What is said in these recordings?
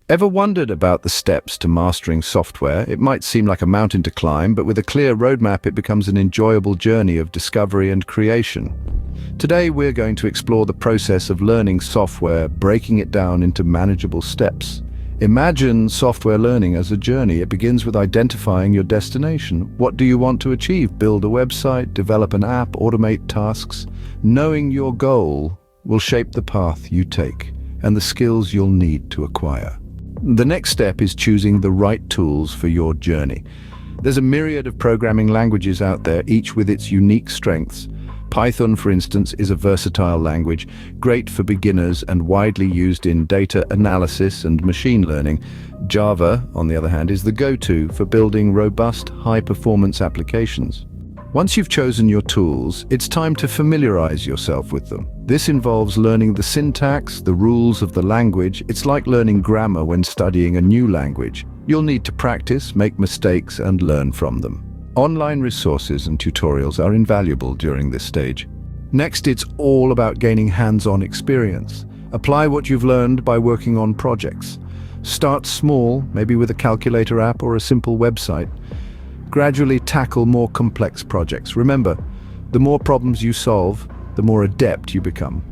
Ever wondered about the steps to mastering software? It might seem like a mountain to climb, but with a clear roadmap, it becomes an enjoyable journey of discovery and creation. Today, we're going to explore the process of learning software, breaking it down into manageable steps. Imagine software learning as a journey. It begins with identifying your destination. What do you want to achieve? Build a website, develop an app, automate tasks. Knowing your goal will shape the path you take and the skills you'll need to acquire. The next step is choosing the right tools for your journey. There's a myriad of programming languages out there, each with its unique strengths. Python, for instance, is a versatile language, great for beginners and widely used in data analysis and machine learning. Java, on the other hand, is the go-to for building robust, high-performance applications. Once you've chosen your tools, it's time to familiarize yourself with them. This involves learning the syntax, the rules of the language. It's like learning grammar when studying a new language. You'll need to practice, make mistakes, and learn from them. Online resources and tutorials are invaluable during this stage. Next, it's all about gaining hands-on experience. Apply what you've learned by working on projects. Start small, maybe with a calculator app or a simple website. Gradually tackle more complex projects. Remember, the more problems you solve, the more adept you become.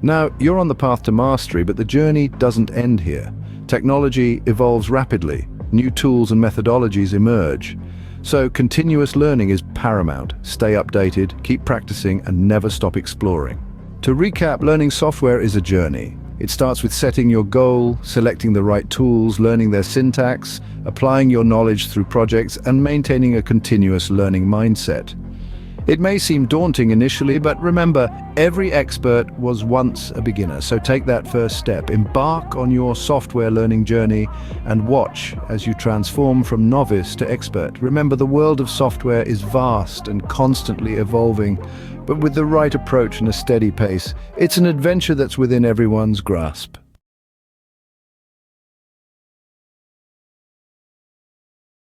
Now, you're on the path to mastery, but the journey doesn't end here. Technology evolves rapidly. New tools and methodologies emerge. So continuous learning is paramount. Stay updated, keep practicing, and never stop exploring. To recap, learning software is a journey. It starts with setting your goal, selecting the right tools, learning their syntax, applying your knowledge through projects, and maintaining a continuous learning mindset. It may seem daunting initially, but remember, every expert was once a beginner, so take that first step. Embark on your software learning journey and watch as you transform from novice to expert. Remember, the world of software is vast and constantly evolving, but with the right approach and a steady pace, it's an adventure that's within everyone's grasp.